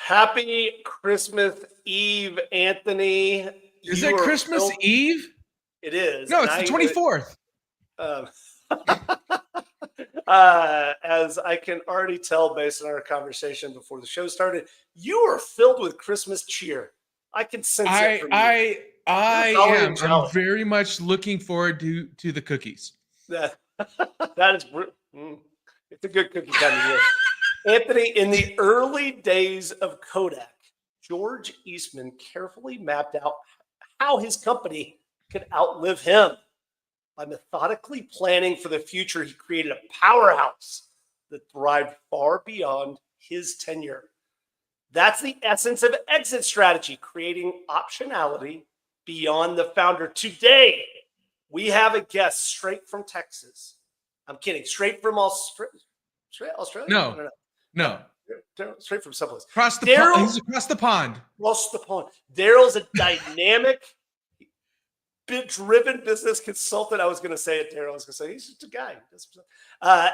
Happy Christmas Eve, Anthony. Is it Christmas Eve? It is. No, it's the 24th. As I can already tell based on our conversation before the show started, you are filled with Christmas cheer. I can sense it from you. I am. I'm very much looking forward to the cookies. That is, it's a good cookie time of year. Anthony, in the early days of Kodak, George Eastman carefully mapped out how his company could outlive him. By methodically planning for the future, he created a powerhouse that thrived far beyond his tenure. That's the essence of exit strategy, creating optionality beyond the founder. Today, we have a guest straight from Texas. I'm kidding. Straight from Australia? No. Straight from someplace. He's across the pond. Across the pond. Darryl's a dynamic, driven business consultant. I was going to say it, Darryl. I was going to say he's just a guy.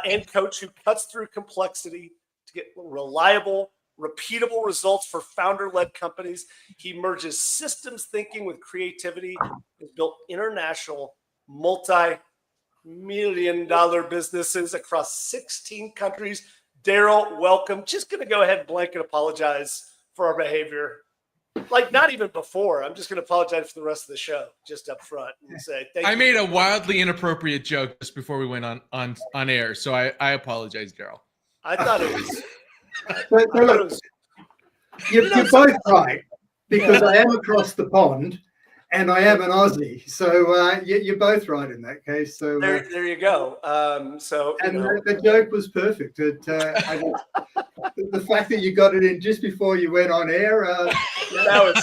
And coach who cuts through complexity to get reliable, repeatable results for founder-led companies. He merges systems thinking with creativity. Has built international, multi-million-dollar businesses across 16 countries. Darryl, welcome. Just going to go ahead and blanket apologize for our behavior. Like, not even before. I'm just going to apologize for the rest of the show, just up front, and say thank you. I made a wildly inappropriate joke just before we went on air, so I apologize, Darryl. I thought it was. You're both right, because I am across the pond and I am an Aussie. So you're both right in that case. So there you go. The joke was perfect. The fact that you got it in just before you went on air. That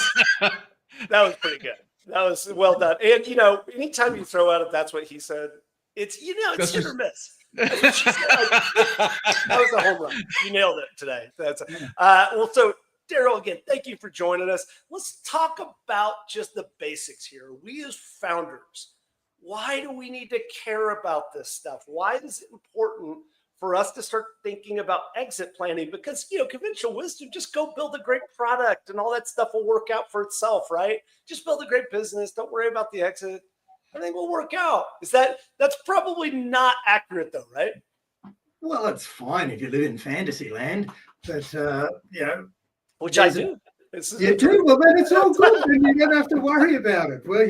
was pretty good. That was well done. And anytime you throw out that's what he said, it's it's hit or miss. That was a home run. You nailed it today. So Darryl, again, thank you for joining us. Let's talk about just the basics here. We as founders, why do we need to care about this stuff? Why is it important for us to start thinking about exit planning? Because, conventional wisdom, just go build a great product and all that stuff will work out for itself, right? Just build a great business. Don't worry about the exit. Everything will work out. That's probably not accurate though, right? Well, it's fine if you live in fantasy land, but which I do. You do? Well, then it's all good. Then you don't have to worry about it. Well,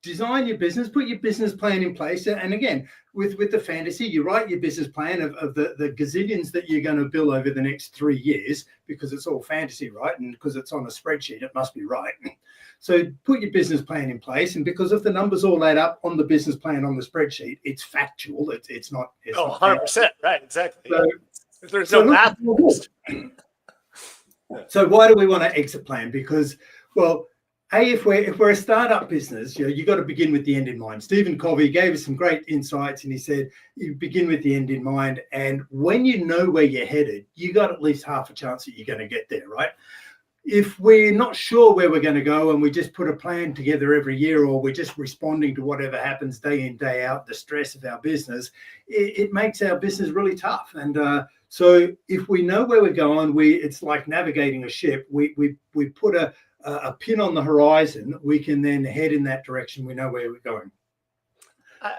design your business, put your business plan in place. And again, with the fantasy, you write your business plan of the gazillions that you're going to build over the next 3 years, because it's all fantasy, right? And because it's on a spreadsheet, it must be right. So put your business plan in place. And because if the numbers all add up on the business plan on the spreadsheet, it's factual. It's not. 100%. Right. Exactly. So, there's no math. So why do we want to exit plan? Because, well, if we're a startup business, you got to begin with the end in mind. Stephen Covey gave us some great insights, and he said you begin with the end in mind. And when you know where you're headed, you got at least half a chance that you're going to get there, right? If we're not sure where we're going to go and we just put a plan together every year, or we're just responding to whatever happens day in, day out, the stress of our business, it makes our business really tough. And so if we know where we're going, it's like navigating a ship. We put a pin on the horizon, we can then head in that direction. We know where we're going,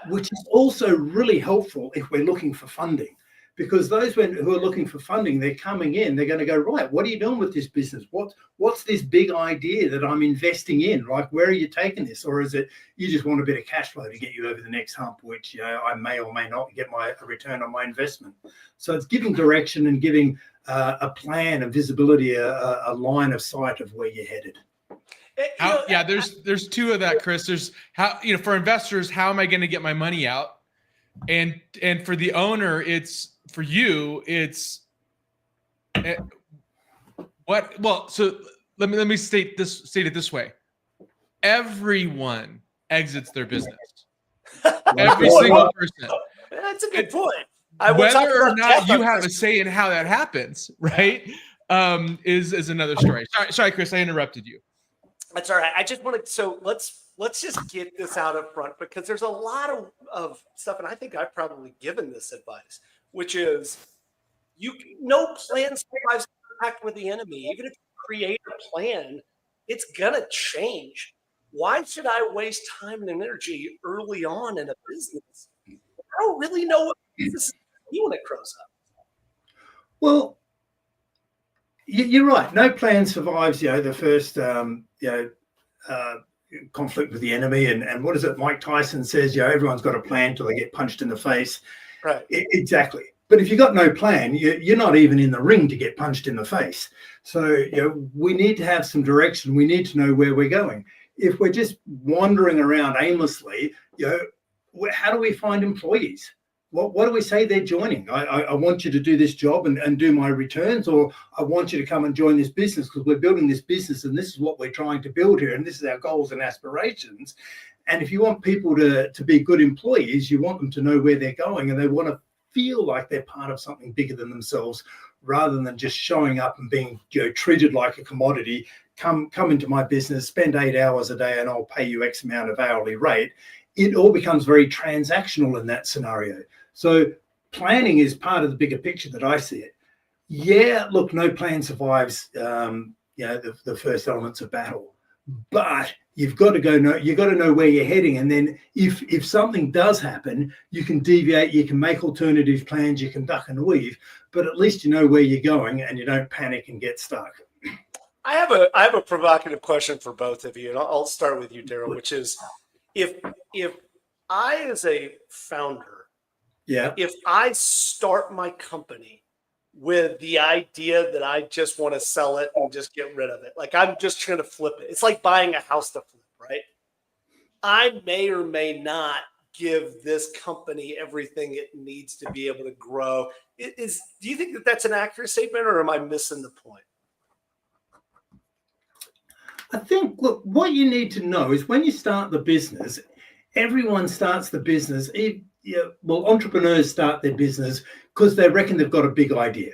which is also really helpful if we're looking for funding. Because those who are looking for funding, they're coming in, they're going to go, right, what are you doing with this business? What's this big idea that I'm investing in? Like, where are you taking this? Or is it you just want a bit of cash flow to get you over the next hump, which I may or may not get a return on my investment. So it's giving direction and giving a plan, a visibility, a line of sight of where you're headed. There's two of that, Chris. There's how, for investors, how am I going to get my money out? And for the owner, for you, it's what? Well, so let me state it this way: everyone exits their business. Every single person. That's a good point. Whether or not you have a say in how that happens, right? Is another story. Sorry, Chris, I interrupted you. That's all right. I just wanted let's just get this out up front, because there's a lot of stuff, and I think I've probably given this advice, which is No plan survives contact with the enemy. Even if you create a plan, it's gonna change. Why should I waste time and energy early on in a business? I don't really know what business is gonna be when it grows up. Well, you're right. No plan survives, the first, conflict with the enemy. And what is it? Mike Tyson says, everyone's got a plan till they get punched in the face. Right. Exactly. But if you've got no plan, you're not even in the ring to get punched in the face. So, we need to have some direction. We need to know where we're going. If we're just wandering around aimlessly, how do we find employees? What do we say they're joining? I want you to do this job and do my returns, or I want you to come and join this business because we're building this business and this is what we're trying to build here and this is our goals and aspirations. And if you want people to be good employees, you want them to know where they're going and they want to feel like they're part of something bigger than themselves rather than just showing up and being treated like a commodity. Come into my business, spend 8 hours a day and I'll pay you X amount of hourly rate. It all becomes very transactional in that scenario. So planning is part of the bigger picture that I see it. Yeah, look, no plan survives the first elements of battle. But you've got to know where you're heading. And then if something does happen, you can deviate, you can make alternative plans, you can duck and weave, but at least you know where you're going and you don't panic and get stuck. I have a provocative question for both of you, and I'll start with you, Darryl, which is if I, as a founder, if I start my company with the idea that I just want to sell it and just get rid of it, like I'm just trying to flip it. It's like buying a house to flip, right? I may or may not give this company everything it needs to be able to grow. Do you think that that's an accurate statement, or am I missing the point? I think, look, what you need to know is when you start the business, everyone starts the business. Entrepreneurs start their business because they reckon they've got a big idea.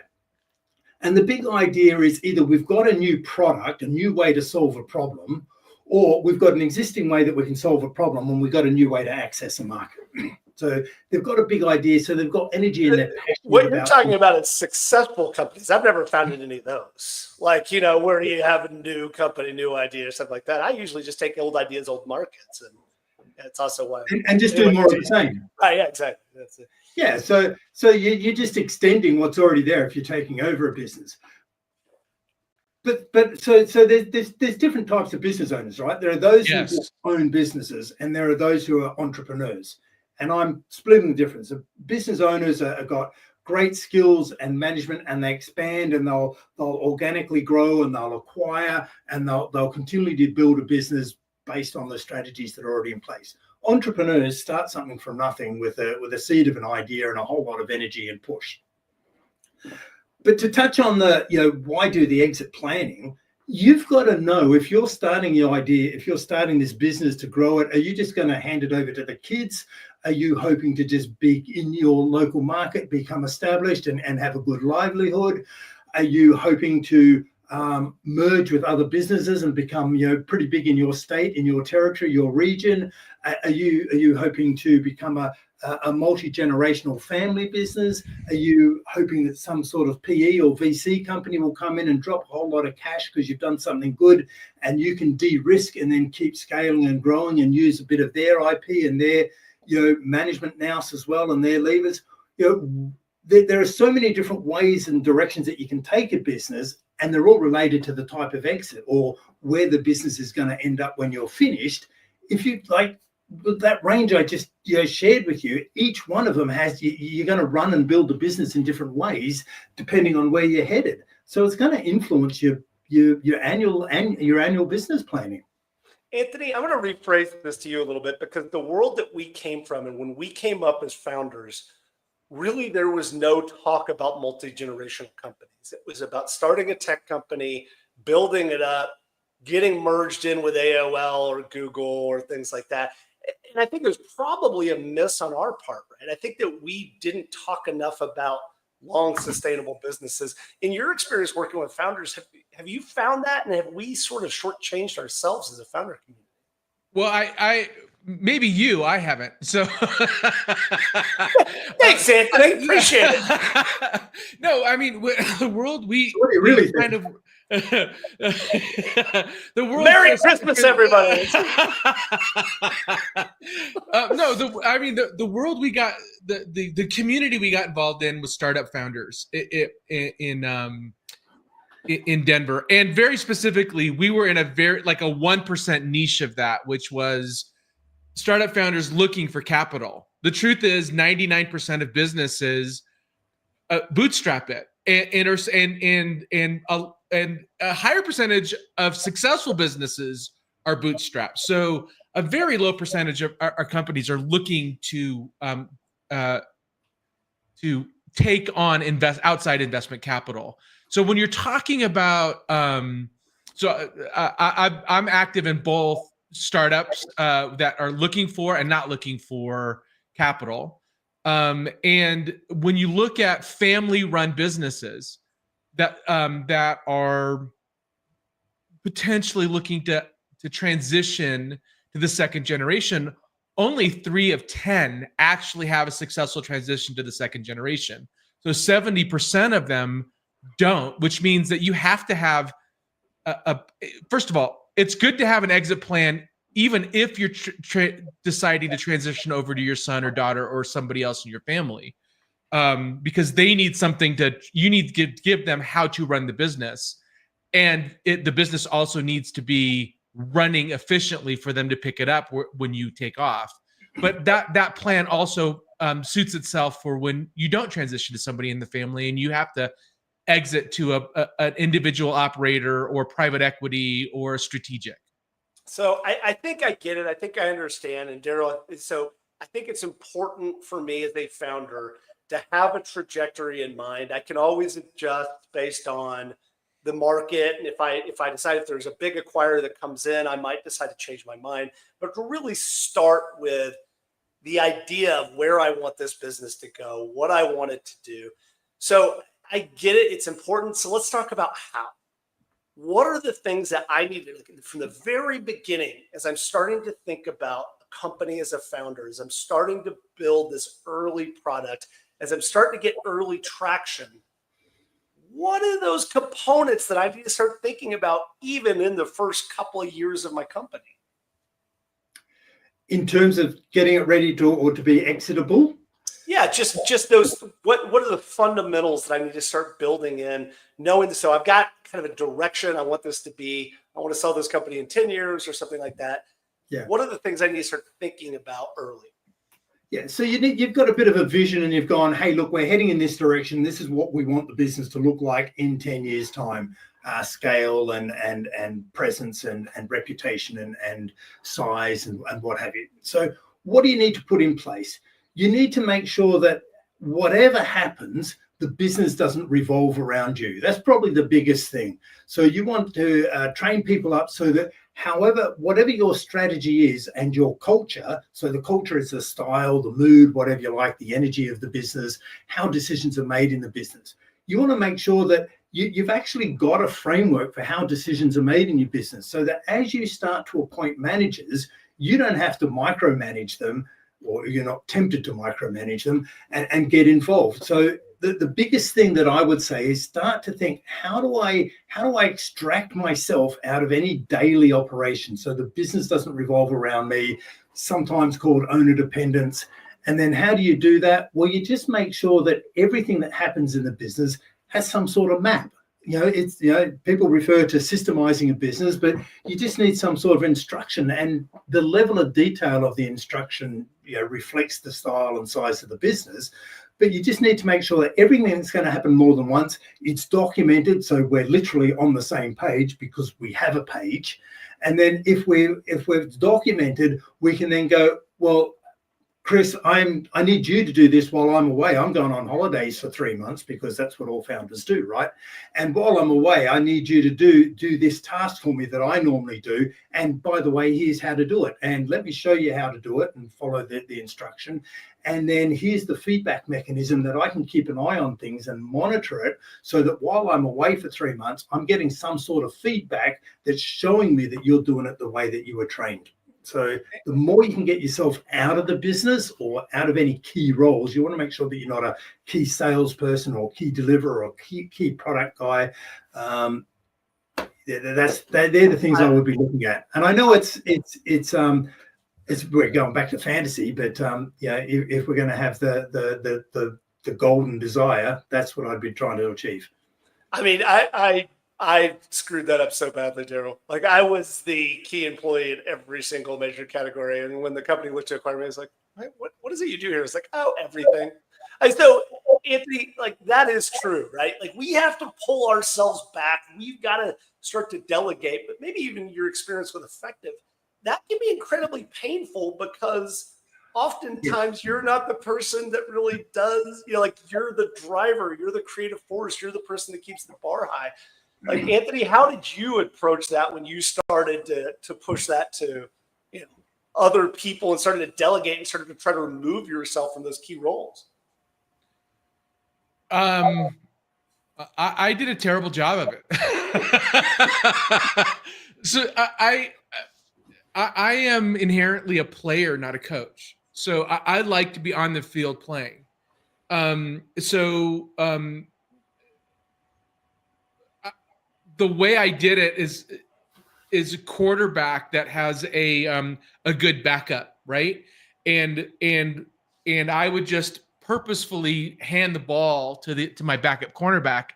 And the big idea is either we've got a new product, a new way to solve a problem, or we've got an existing way that we can solve a problem and we've got a new way to access a market. So they've got a big idea, so they've got energy in their passion. What you're talking about is successful companies. I've never founded any of those. Like, where you have a new company, new idea, or something like that. I usually just take old ideas, old markets, and it's also why. And just do more of the same. Right, yeah, exactly. That's it. Yeah, so you're just extending what's already there if you're taking over a business. But so there's different types of business owners, right? There are those who own businesses, and there are those who are entrepreneurs. And I'm splitting the difference. Business owners have got great skills and management, and they expand, and they'll organically grow, and they'll acquire, and they'll continually build a business based on the strategies that are already in place. Entrepreneurs start something from nothing with a seed of an idea and a whole lot of energy and push. But to touch on why do the exit planning, you've got to know if you're starting your idea, if you're starting this business to grow it, are you just going to hand it over to the kids? Are you hoping to just be in your local market, become established and have a good livelihood? Are you hoping to merge with other businesses and become pretty big in your state, in your territory, your region? Are you hoping to become a multi-generational family business? Are you hoping that some sort of PE or VC company will come in and drop a whole lot of cash because you've done something good and you can de-risk and then keep scaling and growing and use a bit of their IP and their management nous as well and their levers? There are so many different ways and directions that you can take a business, and they're all related to the type of exit or where the business is going to end up when you're finished. If you like with that range I just shared with you, each one of them you're going to run and build the business in different ways depending on where you're headed. So it's going to influence your annual business planning. Anthony, I'm going to rephrase this to you a little bit, because the world that we came from and when we came up as founders, really there was no talk about multi-generational companies. It was about starting a tech company, building it up, getting merged in with AOL or Google or things like that. And I think there's probably a miss on our part, right? I think that we didn't talk enough about long sustainable businesses. In your experience working with founders, have you found that, and have we sort of shortchanged ourselves as a founder community? Well, maybe you, I haven't. So thanks, Anthony. Appreciate it. No, I mean, the world What do you really think? kind of the world. Merry Christmas, everybody. No, I mean the world we got, the community we got involved in was startup founders in Denver, and very specifically, we were in a very like a 1% niche of that, which was startup founders looking for capital. The truth is, 99% of businesses bootstrap it, and a higher percentage of successful businesses are bootstrapped. So a very low percentage of our companies are looking to take on outside investment capital. So when you're talking about, I'm active in both startups that are looking for and not looking for capital. And when you look at family-run businesses that are potentially looking to transition to the second generation, only 3 of 10 actually have a successful transition to the second generation. So 70% of them don't, which means that you have to have first of all, it's good to have an exit plan, even if you're deciding to transition over to your son or daughter or somebody else in your family, because they need something you need to give them how to run the business. And the business also needs to be running efficiently for them to pick it up when you take off. But that plan also suits itself for when you don't transition to somebody in the family and you have to exit to an individual operator or private equity or strategic. So I think I get it. I think I understand. And Darryl, so I think it's important for me as a founder to have a trajectory in mind. I can always adjust based on the market. And if I decide if there's a big acquirer that comes in, I might decide to change my mind. But to really start with the idea of where I want this business to go, what I want it to do. So I get it. It's important. So let's talk about how. What are the things that I need to, from the very beginning, as I'm starting to think about a company as a founder, as I'm starting to build this early product, as I'm starting to get early traction, what are those components that I need to start thinking about even in the first couple of years of my company? In terms of getting it ready to be exitable? Yeah, just those. What are the fundamentals that I need to start building in, knowing that, so I've got kind of a direction I want this to be. I want to sell this company in 10 years or something like that. Yeah. What are the things I need to start thinking about early? Yeah, so you've got a bit of a vision and you've gone, hey, look, we're heading in this direction. This is what we want the business to look like in 10 years' time. Scale and presence and reputation and size and what have you. So what do you need to put in place? You need to make sure that whatever happens, the business doesn't revolve around you. That's probably the biggest thing. So you want to train people up so that whatever your strategy is and your culture, so the culture is the style, the mood, whatever you like, the energy of the business, how decisions are made in the business. You want to make sure that you've actually got a framework for how decisions are made in your business so that as you start to appoint managers, you don't have to micromanage them, or you're not tempted to micromanage them and get involved. So the biggest thing that I would say is start to think, how do I extract myself out of any daily operation so the business doesn't revolve around me, sometimes called owner dependence. And then how do you do that? Well, you just make sure that everything that happens in the business has some sort of map. People refer to systemizing a business, but you just need some sort of instruction, and the level of detail of the instruction, reflects the style and size of the business. But you just need to make sure that everything that's going to happen more than once, it's documented. So we're literally on the same page because we have a page. And then if we're documented, we can then go, well, Chris, I need you to do this while I'm away. I'm going on holidays for 3 months because that's what all founders do, right? And while I'm away, I need you to do this task for me that I normally do. And by the way, here's how to do it. And let me show you how to do it and follow the instruction. And then here's the feedback mechanism that I can keep an eye on things and monitor it so that while I'm away for 3 months, I'm getting some sort of feedback that's showing me that you're doing it the way that you were trained. So the more you can get yourself out of the business or out of any key roles, you want to make sure that you're not a key salesperson or key deliverer or key product guy. They're the things I would be looking at. And I know it's we're going back to fantasy, but if we're going to have the golden desire, that's what I'd be trying to achieve. I mean, I screwed that up so badly, Darryl. Like, I was the key employee in every single major category, and when the company looked to acquire me, I was like, what is it you do here? It's like, oh, everything. So, Anthony, like, that is true, right? Like, we have to pull ourselves back. We've got to start to delegate, but maybe even your experience with Effective, that can be incredibly painful because oftentimes you're not the person that really does, like, you're the driver, you're the creative force, you're the person that keeps the bar high. Like, Anthony, how did you approach that when you started to push that to, other people and started to delegate and started to try to remove yourself from those key roles? I did a terrible job of it. So I am inherently a player, not a coach. So I like to be on the field playing. The way I did it is a quarterback that has a good backup, right? And I would just purposefully hand the ball to my backup cornerback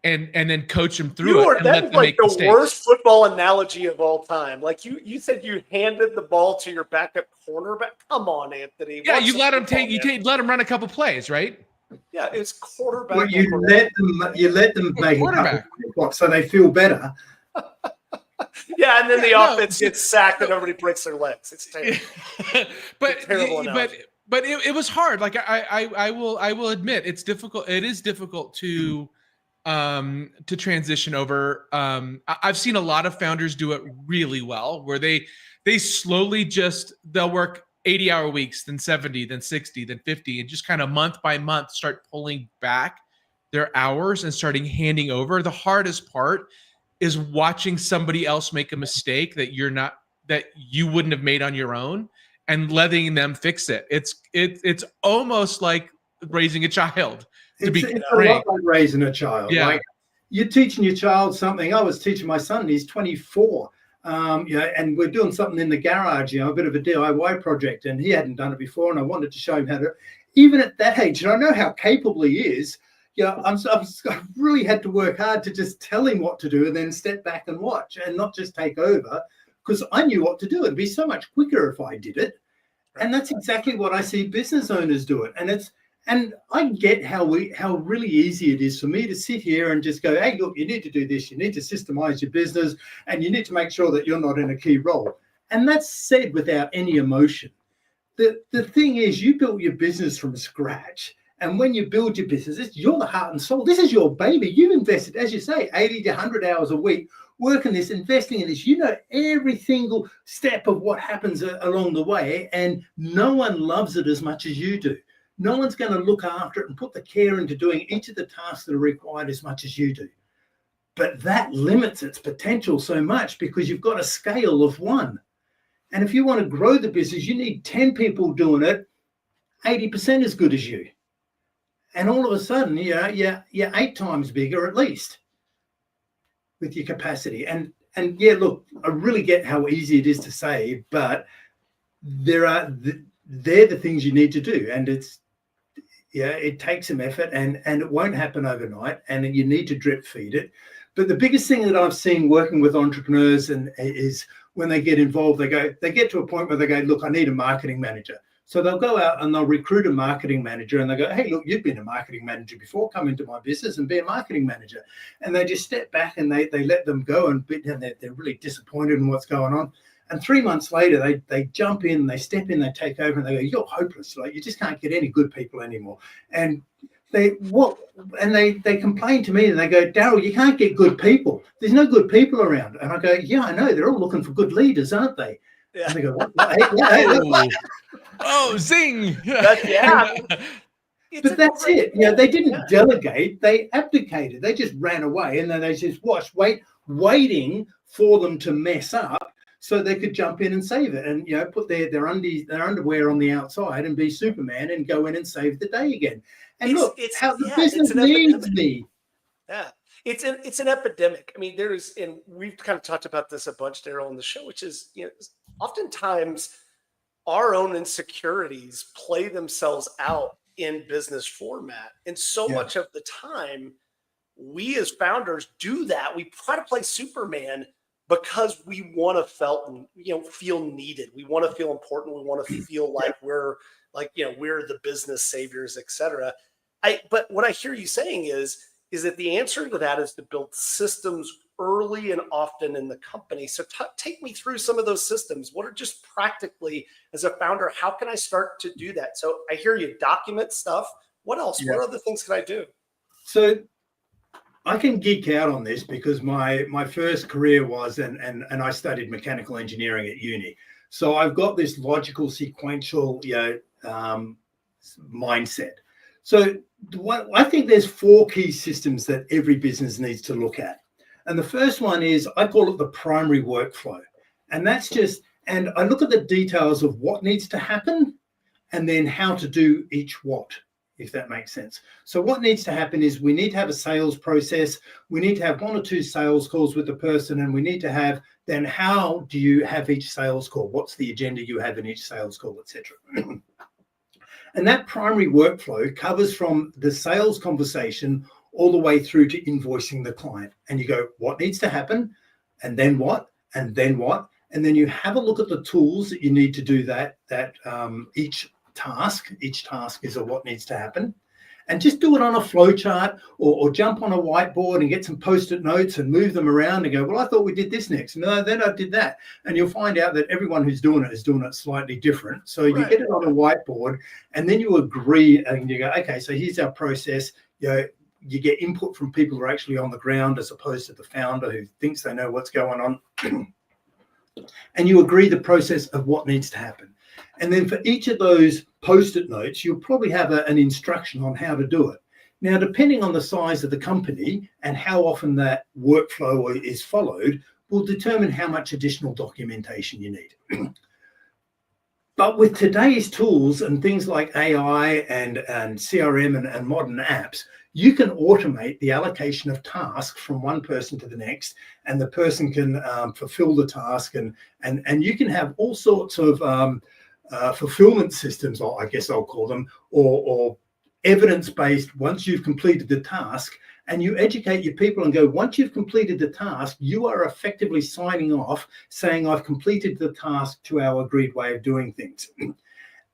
and then coach him through it and let them make mistakes. That was like the worst football analogy of all time. Like, you said you handed the ball to your backup cornerback. Come on, Anthony. Yeah, you let him let him run a couple plays, right? Yeah, it's quarterback. Well, you let them make quarterback so they feel better. Yeah, and then the offense gets sacked and everybody breaks their legs. It's terrible. But it was hard. Like, I will admit it's difficult. It is difficult to transition over. I've seen a lot of founders do it really well, where they slowly they'll work 80-hour weeks, then 70, then 60, then 50, and just kind of month by month start pulling back their hours and starting handing over. The hardest part is watching somebody else make a mistake that you wouldn't have made on your own and letting them fix it. It's almost like raising a child. It's a lot like raising a child. Yeah. Like, you're teaching your child something. I was teaching my son, he's 24. And we're doing something in the garage, a bit of a DIY project, and he hadn't done it before, and I wanted to show him how to, even at that age, and I know how capable he is, I really had to work hard to just tell him what to do and then step back and watch and not just take over, because I knew what to do. It'd be so much quicker if I did it. And that's exactly what I see business owners do it. And I get how really easy it is for me to sit here and just go, hey, look, you need to do this. You need to systemize your business, and you need to make sure that you're not in a key role. And that's said without any emotion. The thing is, you built your business from scratch. And when you build your business, you're the heart and soul. This is your baby. You've invested, as you say, 80 to 100 hours a week working this, investing in this. You know every single step of what happens along the way, and no one loves it as much as you do. No one's going to look after it and put the care into doing each of the tasks that are required as much as you do. But that limits its potential so much because you've got a scale of one. And if you want to grow the business, you need 10 people doing it, 80% as good as you. And all of a sudden, you're 8 times bigger at least with your capacity. And yeah, look, I really get how easy it is to say, but they're the things you need to do. And it takes some effort, and it won't happen overnight, and you need to drip feed it. But the biggest thing that I've seen working with entrepreneurs is when they get involved, they get to a point where they go, look, I need a marketing manager. So they'll go out and they'll recruit a marketing manager, and they go, hey, look, you've been a marketing manager before, come into my business and be a marketing manager. And they just step back and they let them go, and they're really disappointed in what's going on. And 3 months later, they jump in, they step in, they take over, and they go, you're hopeless. Like, you just can't get any good people anymore. And they complain to me, and they go, Darryl, you can't get good people. There's no good people around. And I go, yeah, I know. They're all looking for good leaders, aren't they? Yeah. And they go, what? Oh, zing. Yeah. But that's it. They didn't delegate. They abdicated. They just ran away, and then they just watched, waiting for them to mess up so they could jump in and save it, and put their underwear on the outside and be Superman and go in and save the day again. And it's how the business needs me. Yeah, it's an epidemic. I mean, and we've kind of talked about this a bunch, Darryl, on the show, which is oftentimes our own insecurities play themselves out in business format, and so much of the time we as founders do that. We try to play Superman because we want to feel needed. We want to feel important. We want to feel like we're the business saviors, etc. But what I hear you saying is that the answer to that is to build systems early and often in the company. So take me through some of those systems. What are just practically, as a founder, how can I start to do that? So I hear you document stuff. What else? Yeah. What other things can I do? So I can geek out on this because my first career was, and I studied mechanical engineering at uni. So I've got this logical, sequential, mindset. So I think there's 4 key systems that every business needs to look at. And the first one is, I call it the primary workflow. And that's and I look at the details of what needs to happen and then how to do each what, if that makes sense. So what needs to happen is we need to have a sales process. We need to have 1 or 2 sales calls with the person, and we need to have, then how do you have each sales call? What's the agenda you have in each sales call, etc. And that primary workflow covers from the sales conversation all the way through to invoicing the client. And you go, what needs to happen? And then what? And then what? And then you have a look at the tools that you need to do that each task is a what needs to happen. And just do it on a flow chart or jump on a whiteboard and get some post-it notes and move them around and go, well, I thought we did this next. No, then I did that. And you'll find out that everyone who's doing it is doing it slightly different. So you get it on a whiteboard, and then you agree and you go, okay, so here's our process. You get input from people who are actually on the ground as opposed to the founder who thinks they know what's going on. And you agree the process of what needs to happen. And then for each of those post-it notes, you'll probably have an instruction on how to do it. Now, depending on the size of the company and how often that workflow is followed, will determine how much additional documentation you need. But with today's tools and things like AI and CRM and modern apps, you can automate the allocation of tasks from one person to the next, and the person can fulfill the task, and you can have all sorts of fulfillment systems, or I guess I'll call them, or evidence-based. Once you've completed the task, and you educate your people and go, once you've completed the task, you are effectively signing off saying, I've completed the task to our agreed way of doing things.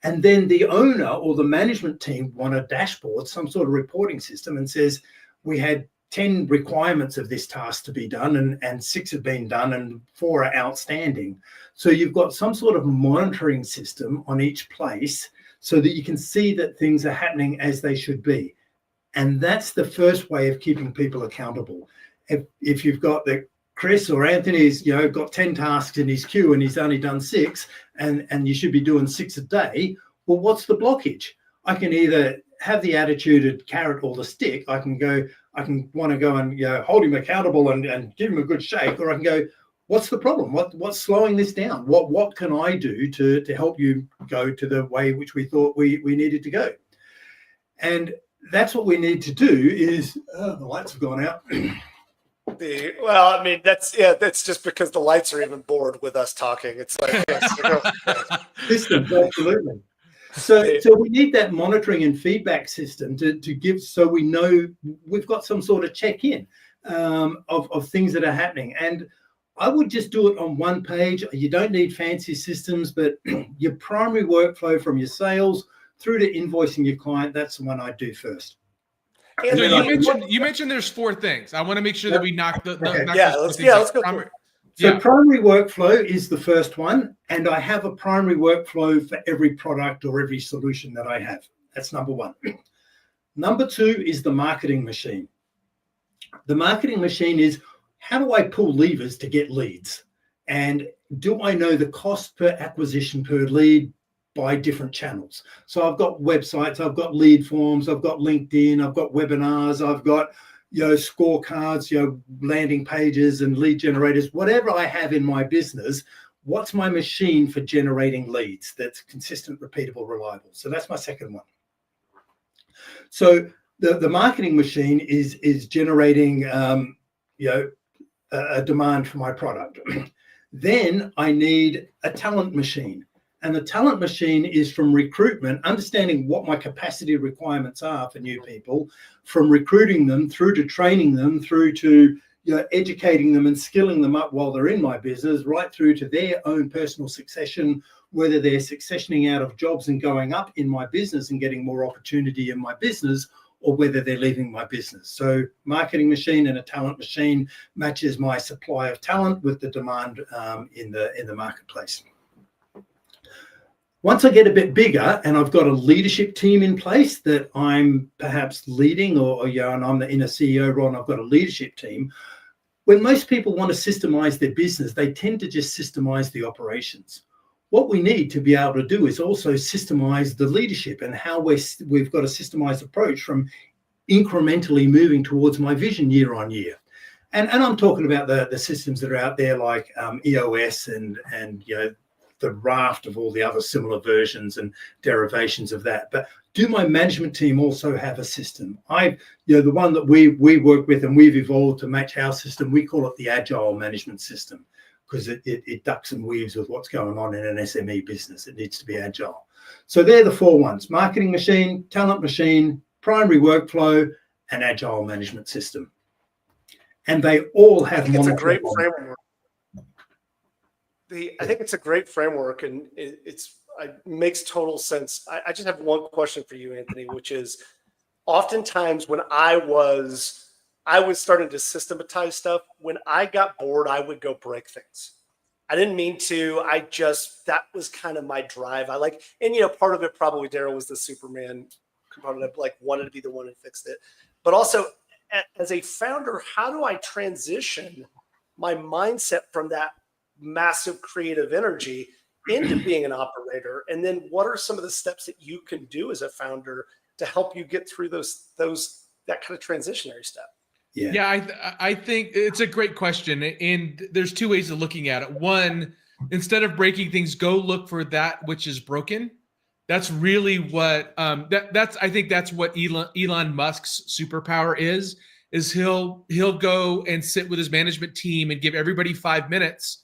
And then the owner or the management team want a dashboard, some sort of reporting system, and says, we had 10 requirements of this task to be done, and 6 have been done and 4 are outstanding. So you've got some sort of monitoring system on each place so that you can see that things are happening as they should be. And that's the first way of keeping people accountable. If you've got Chris or Anthony's, got 10 tasks in his queue and he's only done 6, and you should be doing 6 a day, well, what's the blockage? I can either have the attitude of carrot or the stick. I can want to go and hold him accountable and give him a good shake, or I can go, what's the problem? What's slowing this down? What can I do to help you go to the way which we thought we needed to go? And that's what we need to do is, the lights have gone out. Well, I mean, that's just because the lights are even bored with us talking. It's like, systems, absolutely. So we need that monitoring and feedback system to give, so we know we've got some sort of check-in of things that are happening. And I would just do it on one page. You don't need fancy systems, but your primary workflow from your sales through to invoicing your client, that's the one I do first. So you mentioned there's 4 things. I want to make sure that we knock the let's go. Primary workflow is the first one, and I have a primary workflow for every product or every solution that I have. That's number 1. Number 2 is the marketing machine. The marketing machine is, how do I pull levers to get leads? And do I know the cost per acquisition per lead by different channels? So I've got websites, I've got lead forms, I've got LinkedIn, I've got webinars, I've got scorecards, landing pages and lead generators, whatever I have in my business. what's my machine for generating leads that's consistent, repeatable, reliable? So that's my second one. So the marketing machine is generating a demand for my product. Then I need a talent machine. And the talent machine is from recruitment, understanding what my capacity requirements are for new people, from recruiting them through to training them, through to educating them and skilling them up while they're in my business, right through to their own personal succession, whether they're successioning out of jobs and going up in my business and getting more opportunity in my business, or whether they're leaving my business. So marketing machine and a talent machine matches my supply of talent with the demand in the marketplace. Once I get a bit bigger and I've got a leadership team in place that I'm perhaps leading, and I'm in a CEO role and I've got a leadership team, when most people want to systemize their business, they tend to just systemize the operations. What we need to be able to do is also systemize the leadership and how we've got a systemized approach from incrementally moving towards my vision year on year. And I'm talking about the systems that are out there like EOS and the raft of all the other similar versions and derivations of that. But do my management team also have a system? The one that we work with and we've evolved to match our system, we call it the Agile Management System, because it ducks and weaves with what's going on in an SME business. It needs to be agile. So they're the four ones: marketing machine, talent machine, primary workflow, and agile management system. And they all have it's a great framework. I think it's a great framework, and it makes total sense. I just have one question for you, Anthony, which is, oftentimes when I was starting to systematize stuff, when I got bored, I would go break things. I didn't mean to. That was kind of my drive. Part of it probably, Darryl, was the Superman component of wanted to be the one who fixed it. But also, as a founder, how do I transition my mindset from that massive creative energy into being an operator? And then what are some of the steps that you can do as a founder to help you get through that kind of transitionary step? Yeah, I think it's a great question. And there's two ways of looking at it. One, instead of breaking things, go look for that which is broken. That's really what I think that's what Elon Musk's superpower is he'll go and sit with his management team and give everybody 5 minutes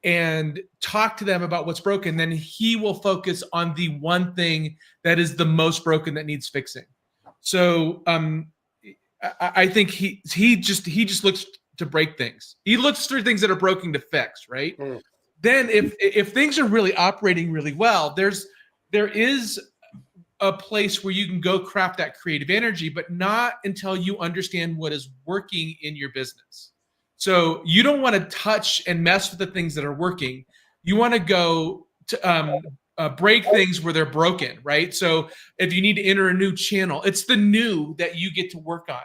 and talk to them about what's broken. Then he will focus on the one thing that is the most broken that needs fixing. So I think he just looks to break things. He looks for things that are broken to fix, right? Mm. Then if things are really operating really well, there is a place where you can go craft that creative energy, but not until you understand what is working in your business. So you don't want to touch and mess with the things that are working. You want to go to break things where they're broken, right? So if you need to enter a new channel, it's the new that you get to work on,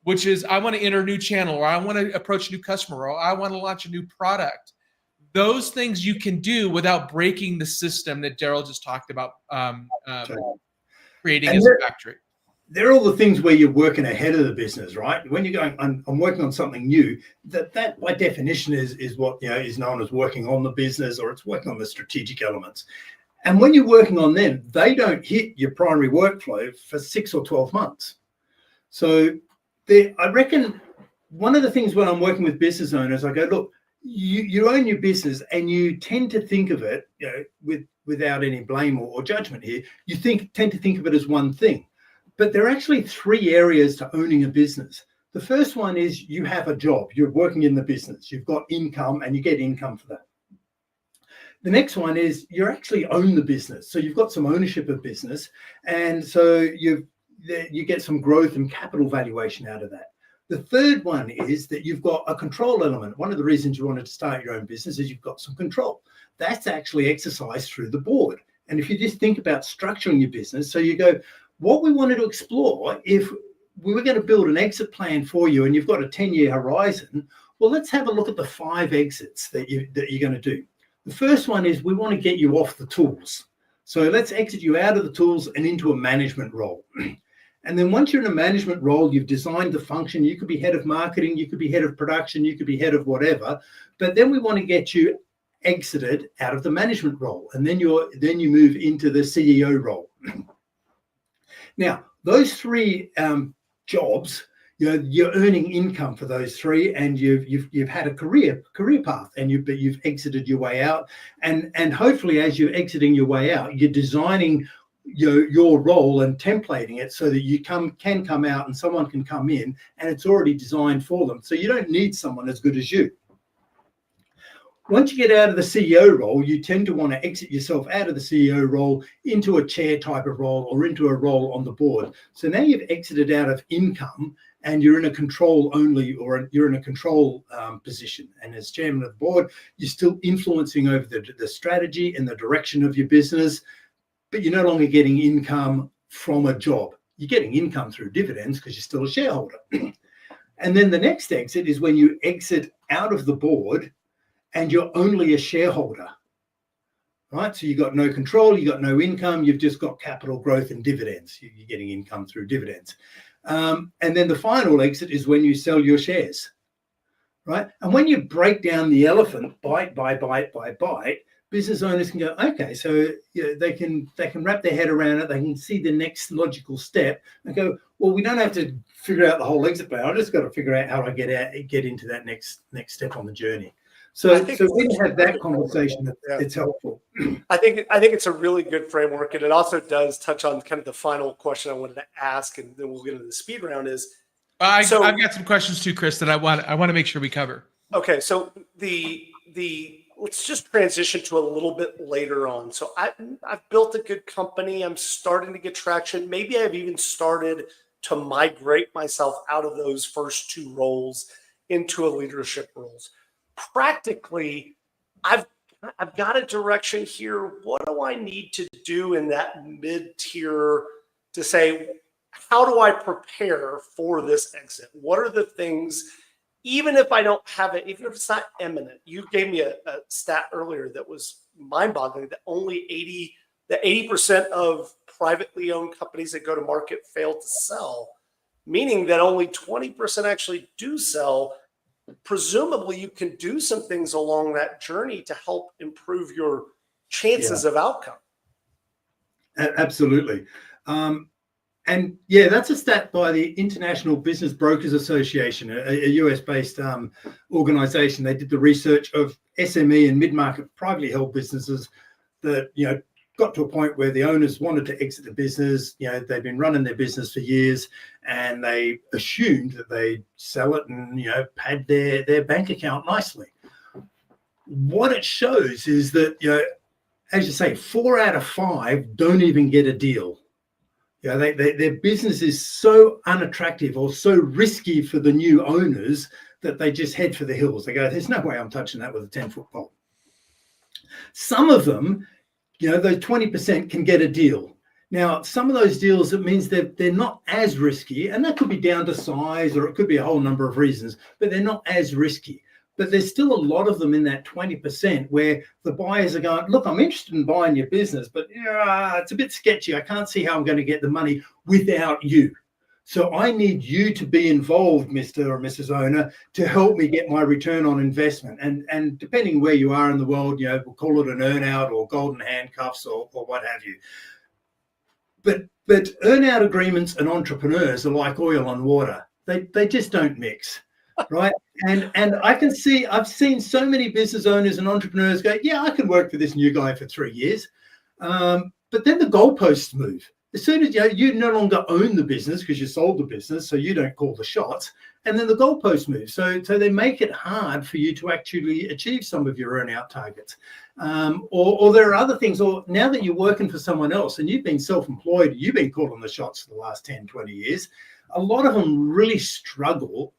which is I want to enter a new channel, or I want to approach a new customer, or I want to launch a new product. Those things you can do without breaking the system that Darryl just talked about creating as a factory. They're all the things where you're working ahead of the business, right? When you're going, I'm working on something new, that by definition is what is known as working on the business, or it's working on the strategic elements. And when you're working on them, they don't hit your primary workflow for 6 or 12 months. So I reckon one of the things when I'm working with business owners, I go, look, you own your business and you tend to think of it, without any blame or judgment here, you tend to think of it as one thing. But there are actually 3 areas to owning a business. The first one is you have a job, you're working in the business, you've got income and you get income for that. The next one is you actually own the business. So you've got some ownership of business, and so you get some growth and capital valuation out of that. The third one is that you've got a control element. One of the reasons you wanted to start your own business is you've got some control. That's actually exercised through the board. And if you just think about structuring your business, so you go, what we wanted to explore, if we were going to build an exit plan for you and you've got a 10-year horizon, well, let's have a look at the 5 exits that you're going to do. The first one is we want to get you off the tools. So let's exit you out of the tools and into a management role. And then once you're in a management role, you've designed the function. You could be head of marketing, you could be head of production, you could be head of whatever. But then we want to get you exited out of the management role, and then you move into the CEO role. Now, those three jobs, you're earning income for those three, and you've had a career path, and you've exited your way out, and hopefully as you're exiting your way out, you're designing your role and templating it so that you can come out and someone can come in and it's already designed for them. So you don't need someone as good as you. Once you get out of the CEO role, you tend to want to exit yourself out of the CEO role into a chair type of role or into a role on the board. So now you've exited out of income and you're in a control only, or you're in a control position. And as chairman of the board, you're still influencing over the strategy and the direction of your business, but you're no longer getting income from a job. You're getting income through dividends because you're still a shareholder. And then the next exit is when you exit out of the board and you're only a shareholder, right? So you've got no control, you've got no income, you've just got capital growth and dividends. You're getting income through dividends. And then the final exit is when you sell your shares, right? And when you break down the elephant bite by bite by bite, business owners can go, okay, so they can wrap their head around it. They can see the next logical step and go, well, we don't have to figure out the whole exit plan. I just got to figure out how I get into that next step on the journey. So when you have that conversation, it's helpful. I think it's a really good framework, and it also does touch on kind of the final question I wanted to ask, and then we'll get into the speed round. I've got some questions too, Chris, that I want to make sure we cover. Okay, so let's just transition to a little bit later on. So I've built a good company. I'm starting to get traction. Maybe I've even started to migrate myself out of those first two roles into a leadership roles. Practically, I've got a direction here. What do I need to do in that mid-tier to say, how do I prepare for this exit? What are the things, even if I don't have it, even if it's not imminent? You gave me a stat earlier that was mind-boggling, that only 80% of privately owned companies that go to market fail to sell, meaning that only 20% actually do sell. Presumably you can do some things along that journey to help improve your chances of outcome. Absolutely. And yeah, that's a stat by the International Business Brokers Association, a US-based organization. They did the research of SME and mid-market privately held businesses that, got to a point where the owners wanted to exit the business. They've been running their business for years, and they assumed that they'd sell it and, pad their bank account nicely. What it shows is that, as you say, 4 out of 5 don't even get a deal. Their business is so unattractive or so risky for the new owners that they just head for the hills. They go, there's no way I'm touching that with a 10-foot pole. Some of them, those 20% can get a deal. Now, some of those deals, it means that they're not as risky, and that could be down to size, or it could be a whole number of reasons, but they're not as risky. But there's still a lot of them in that 20% where the buyers are going, look, I'm interested in buying your business, but it's a bit sketchy. I can't see how I'm going to get the money without you. So I need you to be involved, Mr. or Mrs. Owner, to help me get my return on investment. And depending where you are in the world, we'll call it an earnout or golden handcuffs or what have you. But earnout agreements and entrepreneurs are like oil and water. They just don't mix, right? And I've seen so many business owners and entrepreneurs go, yeah, I can work for this new guy for 3 years. But then the goalposts move. As soon as you no longer own the business because you sold the business, so you don't call the shots, and then the goalposts move. So they make it hard for you to actually achieve some of your earnout targets. Or there are other things, or now that you're working for someone else and you've been self-employed, you've been calling the shots for the last 10, 20 years, a lot of them really struggle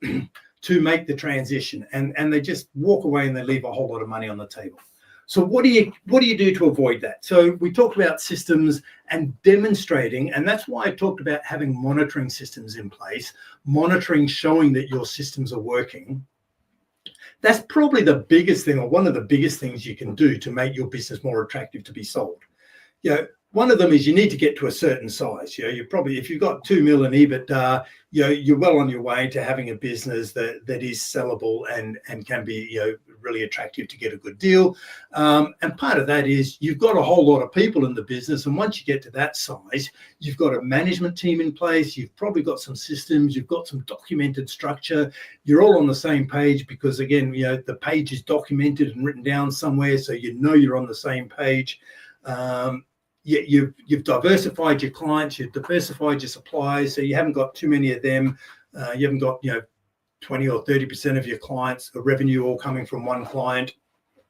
to make the transition, and they just walk away and they leave a whole lot of money on the table. So what do you do to avoid that? So we talked about systems and demonstrating, and that's why I talked about having monitoring systems in place, monitoring, showing that your systems are working. That's probably the biggest thing, or one of the biggest things you can do to make your business more attractive to be sold. One of them is you need to get to a certain size. You probably, if you've got 2 million EBITDA, you're well on your way to having a business that is sellable and can be really attractive to get a good deal. And part of that is you've got a whole lot of people in the business. And once you get to that size, you've got a management team in place. You've probably got some systems. You've got some documented structure. You're all on the same page because, again, the page is documented and written down somewhere, so you're on the same page. You've diversified your clients, you've diversified your suppliers, so you haven't got too many of them. You haven't got 20 or 30% of your clients, the revenue all coming from one client.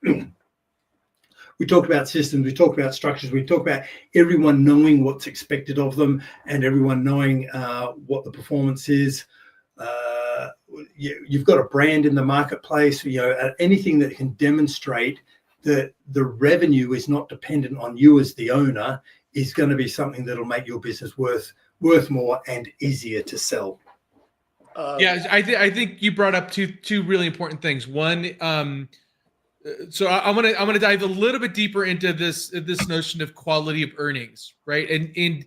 We talk about systems, we talk about structures, we talk about everyone knowing what's expected of them and everyone knowing what the performance is. You've got a brand in the marketplace, anything that can demonstrate that the revenue is not dependent on you as the owner is going to be something that'll make your business worth more and easier to sell. I think you brought up two really important things. One, so I want to dive a little bit deeper into this notion of quality of earnings, right? And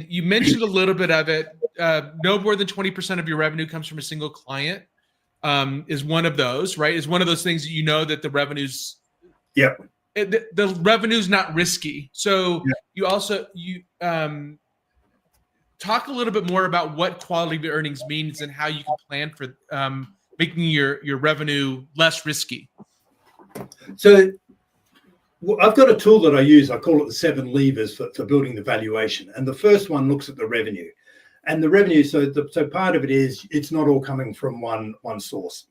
you mentioned a little bit of it. No more than 20% of your revenue comes from a single client. Is one of those, right? Is one of those things that that the revenue's. Yep. The revenue's not risky. So you also talk a little bit more about what quality of earnings means and how you can plan for making your revenue less risky. So I've got a tool that I use. I call it the 7 levers for building the valuation. And the first one looks at the revenue. And the revenue, so part of it is it's not all coming from one source.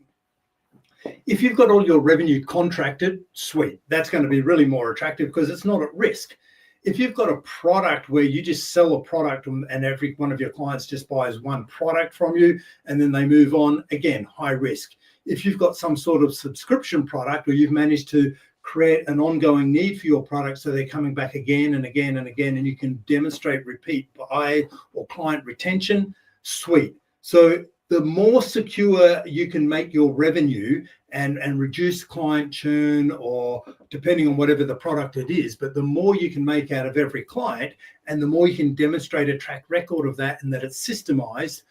If you've got all your revenue contracted, sweet. That's going to be really more attractive because it's not at risk. If you've got a product where you just sell a product and every one of your clients just buys one product from you and then they move on, again, high risk. If you've got some sort of subscription product where you've managed to create an ongoing need for your product so they're coming back again and again and again and you can demonstrate repeat buy or client retention, sweet. So the more secure you can make your revenue and reduce client churn or depending on whatever the product it is, but the more you can make out of every client and the more you can demonstrate a track record of that and that it's systemized,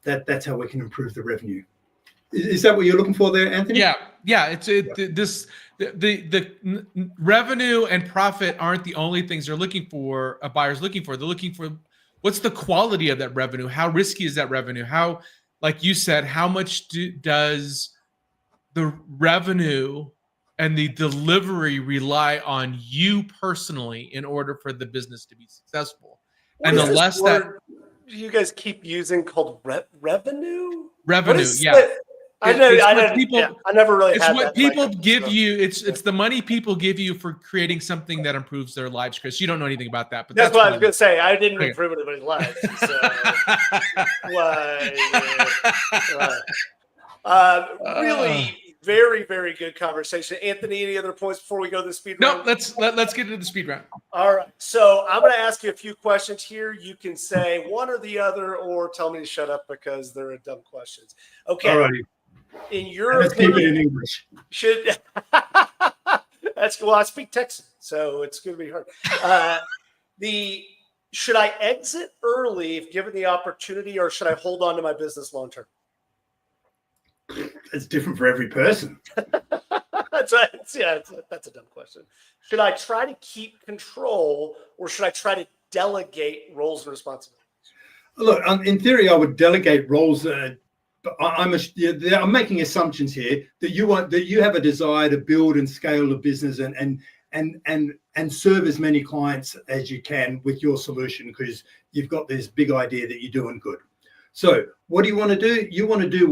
that's how we can improve the revenue. Is that what you're looking for there, Anthony? Yeah. The revenue and profit aren't the only things they're looking for. A buyer's looking for. They're looking for what's the quality of that revenue? How risky is that revenue? How, like you said, how much does the revenue and the delivery rely on you personally in order for the business to be successful? And the less that you guys keep using called revenue. Revenue, I never really. It's had what that people give you. It's the money people give you for creating something that improves their lives, Chris. You don't know anything about that, but that's what I was going to say. I didn't improve anybody's lives. So, really, very, very good conversation, Anthony. Any other points before we go to the speed round? No, let's get into the speed round. All right. So I'm going to ask you a few questions here. You can say one or the other, or tell me to shut up because they're dumb questions. Okay. All righty. In your Let's keep it in English. I speak Texan, so it's going to be hard. Should I exit early if given the opportunity, or should I hold on to my business long term? It's different for every person. That's right. That's a dumb question. Should I try to keep control, or should I try to delegate roles and responsibilities? Look, in theory, I would delegate roles. But I'm making assumptions here that you have a desire to build and scale a business and serve as many clients as you can with your solution because you've got this big idea that you're doing good. So what do you want to do? You want to do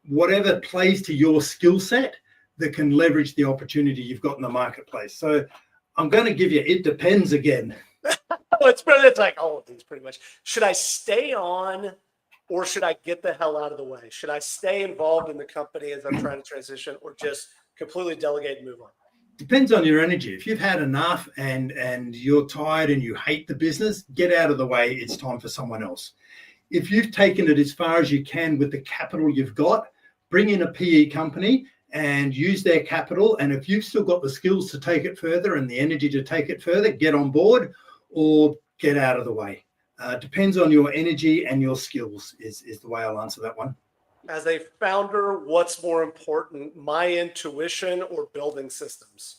whatever plays to your skill set that can leverage the opportunity you've got in the marketplace. So I'm going to give you, it depends again. It's like all of these pretty much. Should I stay on, or should I get the hell out of the way? Should I stay involved in the company as I'm trying to transition, or just completely delegate and move on? Depends on your energy. If you've had enough and you're tired and you hate the business, get out of the way. It's time for someone else. If you've taken it as far as you can with the capital you've got, bring in a PE company and use their capital. And if you've still got the skills to take it further and the energy to take it further, get on board or get out of the way. Depends on your energy and your skills is the way I'll answer that one. As a founder, what's more important, my intuition or building systems?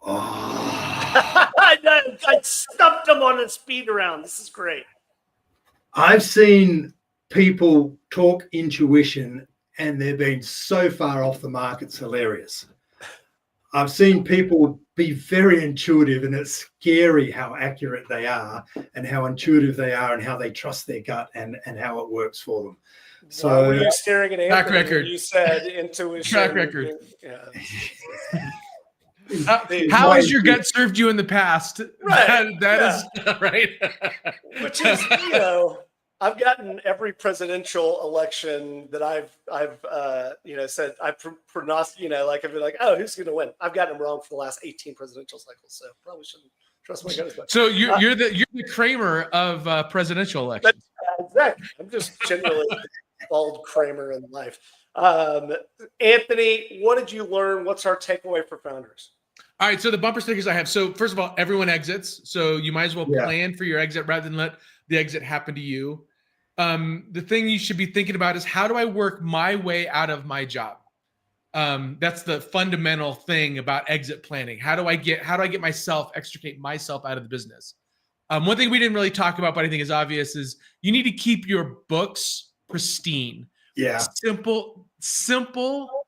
Oh. I stumped him on a speed round. This is great. I've seen people talk intuition and they're being so far off the mark, it's hilarious. I've seen people be very intuitive, and it's scary how accurate they are and how intuitive they are and how they trust their gut and how it works for them. So why were you staring at Anthony track record. when you said intuition? Track record. Yeah. How has your gut served you in the past? Right. That is right. Which is, I've gotten every presidential election that I've said prognostic, like I've been like, oh, who's going to win? I've gotten them wrong for the last 18 presidential cycles, so probably shouldn't trust my gut as much. So you're the Kramer of presidential elections. Exactly. I'm just generally bald Kramer in life. Anthony, what did you learn? What's our takeaway for founders? All right, so the bumper stickers I have. So first of all, everyone exits, so you might as well plan for your exit rather than let the exit happen to you. The thing you should be thinking about is, how do I work my way out of my job? That's the fundamental thing about exit planning. How do I extricate myself out of the business? One thing we didn't really talk about, but I think is obvious, is you need to keep your books pristine. Yeah. Simple,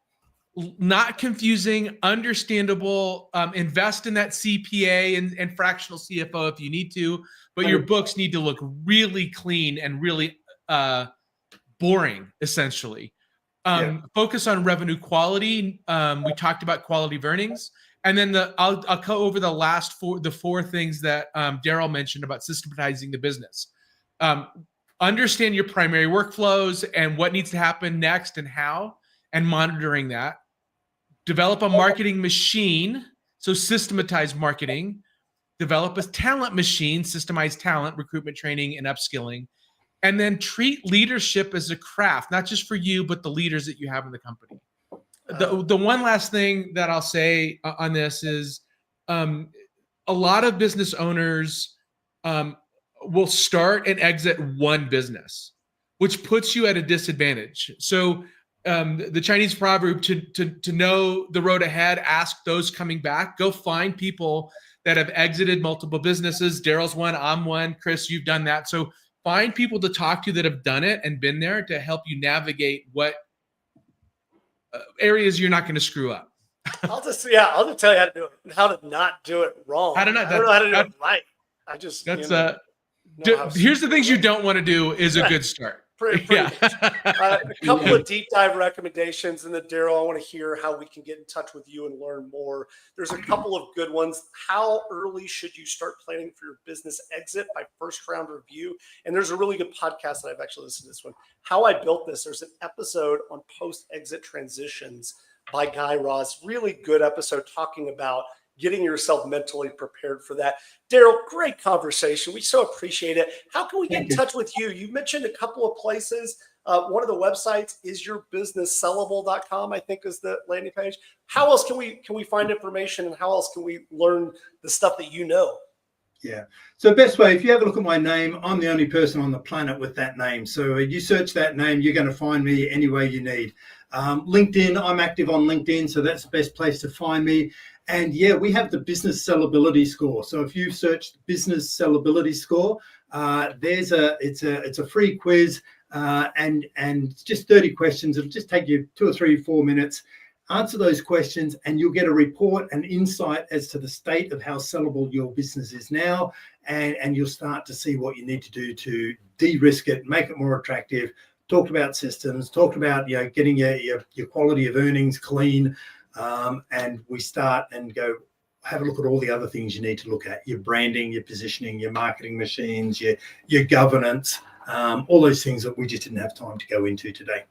not confusing, understandable. Invest in that CPA and fractional CFO if you need to, but your books need to look really clean and really boring, essentially. Focus on revenue quality. We talked about quality of earnings. And then I'll go over the four things that Darryl mentioned about systematizing the business. Understand your primary workflows and what needs to happen next and how, and monitoring that. Develop a marketing machine, so systematize marketing. Develop a talent machine, systemize talent, recruitment, training, and upskilling. And then treat leadership as a craft, not just for you, but the leaders that you have in the company. The one last thing that I'll say on this is a lot of business owners will start and exit one business, which puts you at a disadvantage. So the Chinese proverb, to know the road ahead, ask those coming back. Go find people that have exited multiple businesses. Darryl's one, I'm one. Chris, you've done that. So find people to talk to that have done it and been there to help you navigate what areas you're not going to screw up. I'll just tell you how to do it, how to not do it wrong. I don't know how to do it right. I just here's the things you don't want to do is a good start. Pretty a couple of deep dive recommendations, and then Darryl, I want to hear how we can get in touch with you and learn more. There's a couple of good ones. How early should you start planning for your business exit by first round review? And there's a really good podcast that I've actually listened to this one. How I Built This. There's an episode on post-exit transitions by Guy Raz. Really good episode talking about getting yourself mentally prepared for that. Darryl, great conversation. We so appreciate it. How can we get in touch with you? You mentioned a couple of places. One of the websites is yourbusinesssellable.com, I think is the landing page. How else can we find information, and how else can we learn the stuff that you know? Yeah. So best way, if you have a look at my name, I'm the only person on the planet with that name. So you search that name, you're going to find me any way you need. LinkedIn, I'm active on LinkedIn, so that's the best place to find me. And yeah, we have the business sellability score. So if you search business sellability score, it's a free quiz and it's just 30 questions. It'll just take you 2 or 3, 4 minutes. Answer those questions and you'll get a report and insight as to the state of how sellable your business is now. And you'll start to see what you need to do to de-risk it, make it more attractive. Talked about systems, talked about getting your quality of earnings clean. And we start and go have a look at all the other things you need to look at: your branding, your positioning, your marketing machines, your governance, all those things that we just didn't have time to go into today.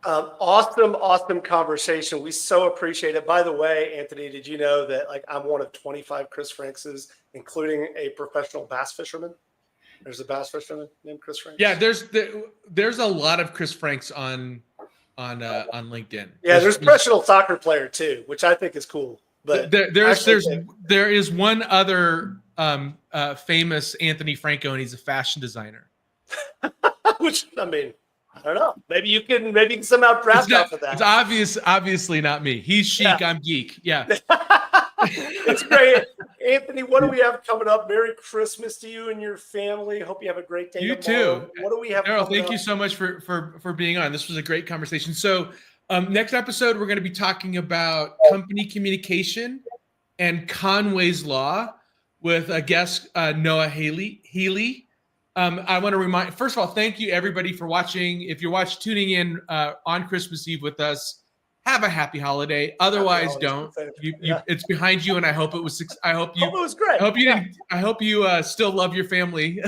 Awesome conversation. We so appreciate it. By the way, Anthony, did you know that I'm one of 25 Chris Frankses, including a professional bass fisherman? There's a bass fisherman named Chris Franks. Yeah, there's a lot of Chris Franks on LinkedIn. Yeah, there's a professional soccer player too, which I think is cool. But there is one other famous Anthony Franco, and he's a fashion designer. Which, I mean, I don't know. Maybe you can somehow draft off of that. It's obviously not me. He's chic, I'm geek. Yeah. It's great. Anthony, what do we have coming up? Merry Christmas to you and your family. Hope you have a great day. You tomorrow. too. What do we have? Darryl, thank you so much for being on. This was a great conversation. So next episode, we're going to be talking about company communication and Conway's Law with a guest, Noah Healy. I want to remind, first of all, thank you everybody for watching. If you're tuning in on Christmas Eve with us, have a happy holiday. Otherwise, don't. It's behind you, and I hope it was. I hope it was great. I hope you still love your family.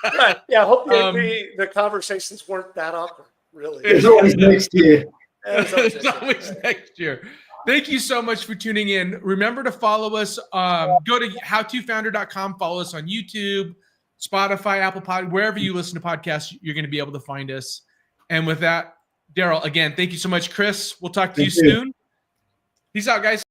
Right. Yeah. I hope the conversations weren't that awkward. Really. There's always next year. There's always next year. Thank you so much for tuning in. Remember to follow us. Go to howtofounder.com. Follow us on YouTube, Spotify, Apple Pod, wherever you listen to podcasts, you're going to be able to find us. And with that, Darryl, again, thank you so much. Chris, we'll talk to you soon. Peace out, guys.